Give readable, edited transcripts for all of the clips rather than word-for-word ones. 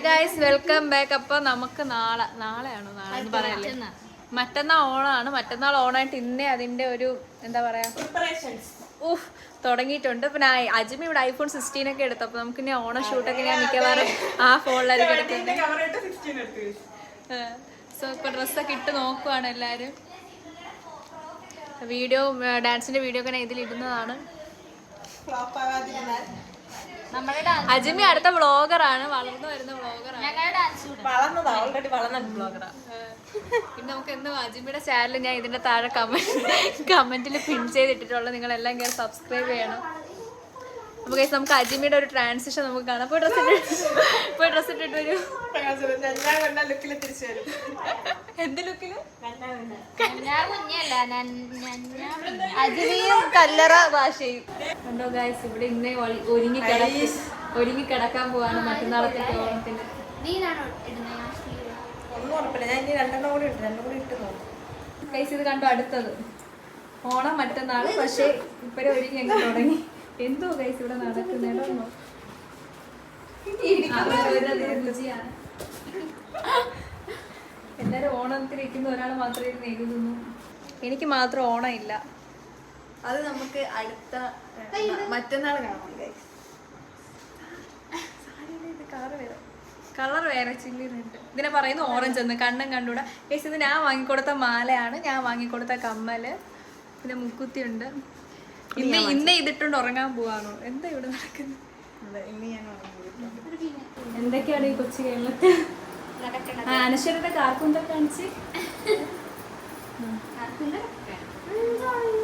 Guys welcome back. അപ്പൊ നമുക്ക് നാളെയാണോ എന്ന് പറയല്ലേ, മറ്റന്നാൾ ഓണാണ്. മറ്റന്നാൾ ഓണായിട്ട് ഇന്നേ അതിന്റെ ഒരു എന്താ പറയാ തുടങ്ങിയിട്ടുണ്ട്. പിന്നെ അജ്മി ഇവിടെ iPhone 16 ഒക്കെ എടുത്തു. അപ്പൊ നമുക്ക് ഇനി ഓണ ഷൂട്ടൊക്കെ ഞാൻ മിക്കവാറും ആ ഫോണിലായിരിക്കും എടുക്കുന്നത്. സോ ഇപ്പൊ ഡ്രസ്സൊക്കെ ഇട്ട് നോക്കുവാണ് എല്ലാരും. വീഡിയോ ഡാൻസിന്റെ വീഡിയോ ഒക്കെ ഞാൻ ഇതിൽ ഇടുന്നതാണ്. അജ്മി അടുത്ത വ്ളോഗറാണ്, വളർന്നു വരുന്ന വ്ളോഗറാണ്. പിന്നെ നമുക്ക് എന്ന് അജ്മിയുടെ ചാനൽ ഞാൻ ഇതിന്റെ താഴെ കമന്റിൽ പിൻ ചെയ്തിട്ടുള്ളത്, നിങ്ങൾ എല്ലാം കയറി സബ്സ്ക്രൈബ് ചെയ്യണം. നമുക്ക് അജ്മിയുടെ ഒരു ട്രാൻസിഷൻ നമുക്ക് കാണാം. പോയി ഡ്രസ് ഇട്ടിട്ട് വരൂ. എന്ത് ലുക്കില്? അജ്മിയും കല്ലറ ഭാഷയും കണ്ടോ ഗൈസ്. ഇവിടെ ഇന്നേ ഒരുങ്ങി കിടക്കാൻ പോവാണ് മറ്റന്നാളത്തെ ഓണത്തിന്. ഗൈസ് ഇത് കണ്ടോ, അടുത്തത് ഓണം മറ്റന്നാള്. പക്ഷെ ഇപ്പഴേ ഒരുങ്ങി അങ്ങ് തുടങ്ങി. എന്തോ ഗൈസ് ഇവിടെ നടക്കുന്നുണ്ടോ? എല്ലാരും ഓണത്തിലിരിക്കുന്ന ഒരാൾ മാത്രമേ ഇരുന്ന് എഴുതുന്നു. എനിക്ക് മാത്രം ഓണം ഇല്ല. അത് നമുക്ക് അടുത്ത മറ്റന്നാൾ കാണാം ഗൈസ്. കളർ വേറെ ചില്ലി റെഡ്. ഇതിനെ പറയുന്നു ഓറഞ്ച് എന്ന്. കണ്ണും കണ്ടൂടാ ഗൈസ്. ഇത് ഞാൻ വാങ്ങിക്കൊടുത്ത മാലയാണ്, ഞാൻ വാങ്ങിക്കൊടുത്ത കമ്മല്, പിന്നെ മുക്കുത്തി ഉണ്ട്. ഇന്നേ ഇതിട്ടുണ്ട് ഉറങ്ങാൻ പോവാണോ? എന്താ ഇവിടെ നടക്കുന്നത്? എന്തൊക്കെയാണ് ഈ കൊച്ചു കേരളത്തിൽ? അനശ്വരത്തെ കാർക്കൂന്തൊക്കെ കാണിച്ച്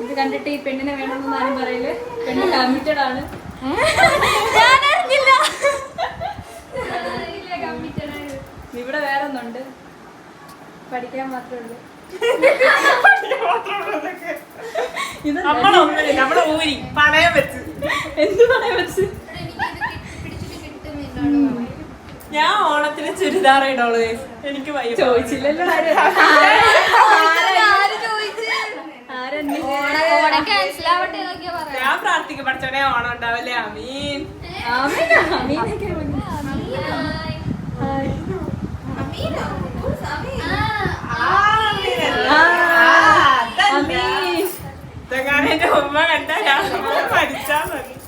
ഇത് കണ്ടിട്ട് ഈ പെണ്ണിനെ വേണമെന്ന് ആരും പറയില്ലേ? പെണ്ണ് കമ്മിറ്റഡ് ആണ്. ഇവിടെ വേറെ ഒന്നുണ്ട്, പഠിക്കാൻ മാത്രമേ ഉള്ളൂ. ഞാൻ ഓണത്തിന് ചുരിദാർ ഇടോളൂ. എനിക്ക് ചോദിച്ചില്ലല്ലോ. ഞാൻ പ്രാർത്ഥിക്കും, പഠിച്ചോടെ ഓണം ഉണ്ടാവല്ലേ. അമീൻ.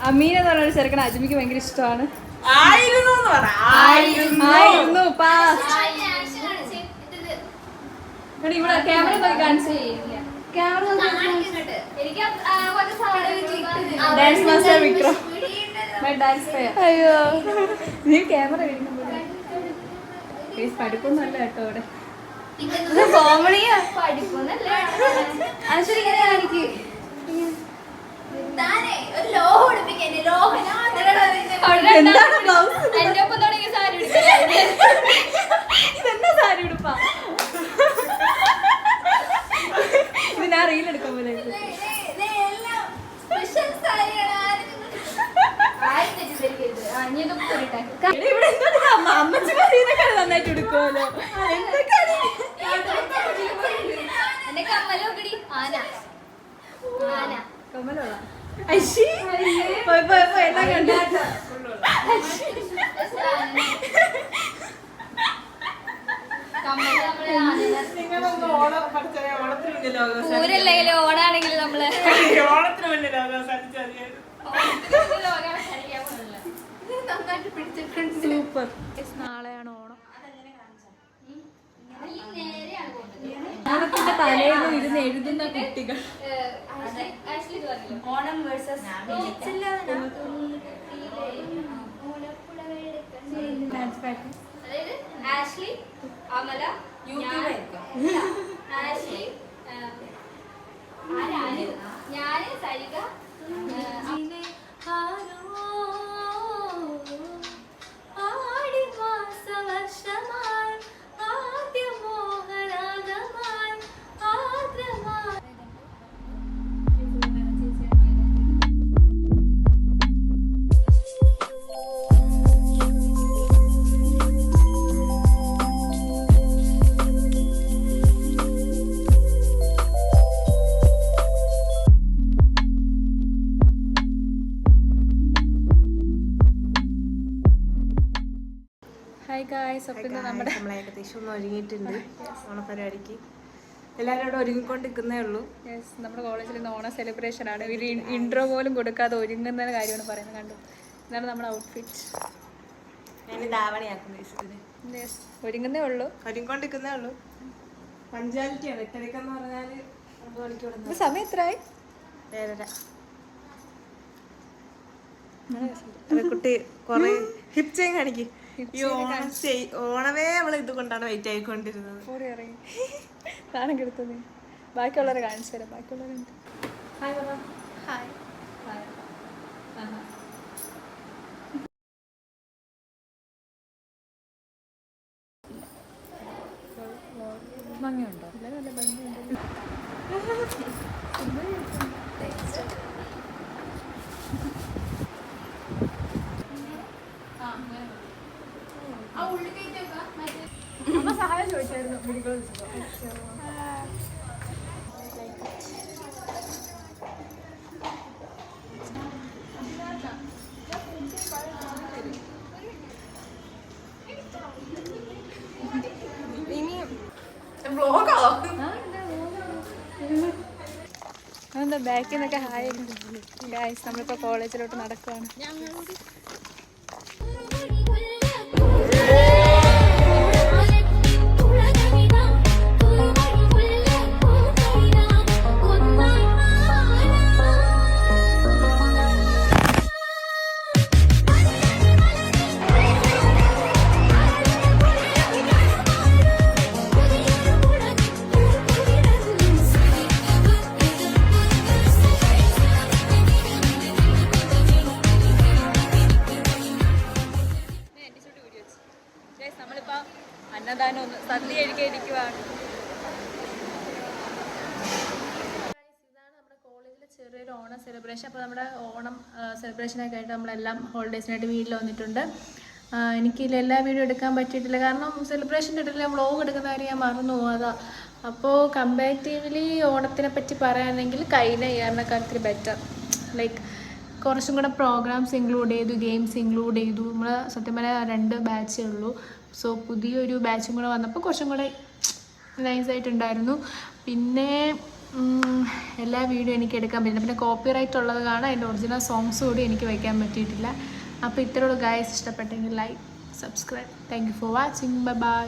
അമീൻ എന്ന് പറഞ്ഞ ചെറുക്കൻ അജ്മിക്ക് ഭയങ്കര ഇഷ്ടമാണ്. ഇവിടെ ക്യാമറ നോക്കി കാണിച്ചു. Dance master Vikram. അയ്യോ നീ ക്യാമറ പഠിപ്പൊന്നും അല്ല കേട്ടോ ഇവിടെ. കോമഡിയാ, പഠിപ്പൊന്നല്ല. എനിക്ക് ഇതെന്താ സാരി ഉടുപ്പാ? ഇത് ഞാൻ റീലെടുക്കാൻ പോലെ. അമ്മച്ചൊക്കെ നന്നായിട്ട് എടുക്കുമല്ലോ. കമ്മലുള്ള എല്ലാം കണ്ട ഊരല്ലെങ്കിലും ഓണാണെങ്കിലും നമ്മള് ഓണത്തിന് മുന്നേ സൂപ്പർ. നാളെയാണ് ഓണം. ഓണത്തിന്റെ തലേന്ന് ഇരുന്ന് എഴുതുന്ന കുട്ടികൾ. Onam versus dance practice. Ashley, Amala, Ashley, ഞാന്, സരിക, ആടി മാസവർഷമായി ആദ്യ മോഹരാഗമായി ആദ്രമായി. Hi guys. അപ്പം ഇന്ന് നമ്മുടെ നമ്മൾ ഏകദേശം ഒന്ന് ഒരുങ്ങിയിട്ടുണ്ട് ഓണപ്പരിപാടിക്ക്. എല്ലാവരും അവിടെ ഒരുങ്ങിക്കൊണ്ടിരിക്കുന്നേ ഉള്ളൂ. യെസ്, നമ്മുടെ കോളേജിൽ ഇന്ന് ഓണ സെലിബ്രേഷൻ ആണ്. ഒരു ഇൻട്രോ പോലും കൊടുക്കാതെ ഒരുങ്ങുന്ന കാര്യമാണ് പറയുന്നത്. കണ്ടു, ഇതാണ് നമ്മുടെ ഔട്ട്ഫിറ്റ്. ഞാൻ ധാവണിയാക്കുന്നു. യെസ്, ഒരുങ്ങുന്നേ ഉള്ളൂ, ഒരുങ്ങിക്കൊണ്ടിരിക്കുന്നേ ഉള്ളൂ. പഞ്ചാലിറ്റിയാണ്. 8:30 പറഞ്ഞാൽ 9 മണിക്ക് വിടുന്നത്. സമയം എത്രയായി? 7:30. കുട്ടി കൊറേ ഹിപ് ചെയിൻ കാണിക്ക്. ഈ ഓണമേ നമ്മൾ ഇത് കൊണ്ടാണ് വെയിറ്റ് ആയിക്കൊണ്ടിരുന്നത്. സാധനം കെടുത്തത് ബാക്കിയുള്ളവരെ കാണിച്ചു തരാം. ബാക്കിയുള്ളവരുണ്ട്. ഹായ് ബാബാ. Hi hi. ഭംഗിയുണ്ടോ? ഇല്ല, നല്ല ഭംഗിയുണ്ട്. സഹായം ചോദിച്ചായിരുന്നു. അതെന്താ ബാക്കിൽ നിന്നൊക്കെ ഹായ് ഗായ്സ്. നമ്മളിപ്പോൾ കോളേജിലോട്ട് നടക്കുകയാണ്. നമ്മളിപ്പോൾ അന്നദാനം ഒന്ന് സദ്യ കഴിക്കാൻ ഇരിക്കുവാണ്. ഇതാണ് നമ്മുടെ കോളേജിലെ ചെറിയൊരു ഓണം സെലിബ്രേഷൻ. അപ്പോൾ നമ്മുടെ ഓണം സെലിബ്രേഷനൊക്കെ ആയിട്ട് നമ്മളെല്ലാം ഹോളിഡേയ്സിനായിട്ട് വീട്ടിൽ വന്നിട്ടുണ്ട്. എനിക്കില്ല എല്ലാ വീഡിയോ എടുക്കാൻ പറ്റിയിട്ടില്ല, കാരണം സെലിബ്രേഷൻ്റെ ഇടയിൽ വ്ളോഗ് എടുക്കുന്ന കാര്യം ഞാൻ മറന്നു പോകാതാ. അപ്പോൾ കമ്പാരിറ്റീവ്ലി ഓണത്തിനെ പറ്റി പറയുകയാണെങ്കിൽ കഴിഞ്ഞ ഇയറിനെക്കാലത്തിൽ ബെറ്റർ. ലൈക്ക് കുറച്ചും കൂടെ പ്രോഗ്രാംസ് ഇൻക്ലൂഡ് ചെയ്തു, ഗെയിംസ് ഇൻക്ലൂഡ് ചെയ്തു. നമ്മൾ സത്യം പറഞ്ഞാൽ 2 ബാച്ചേ ഉള്ളൂ. സോ പുതിയൊരു ബാച്ചും കൂടെ വന്നപ്പോൾ കുറച്ചും കൂടെ നൈസായിട്ടുണ്ടായിരുന്നു. പിന്നെ എല്ലാ വീഡിയോ എനിക്ക് എടുക്കാൻ പറ്റില്ല. പിന്നെ കോപ്പിറൈറ്റ് ഉള്ളത് കാരണം അതിൻ്റെ ഒറിജിനൽ സോങ്സ് കൂടി എനിക്ക് വയ്ക്കാൻ പറ്റിയിട്ടില്ല. അപ്പോൾ ഇത്രയുള്ളൂ ഗായ്സ്. ഇഷ്ടപ്പെട്ടെങ്കിൽ like, subscribe. Thank you for watching. Bye bye.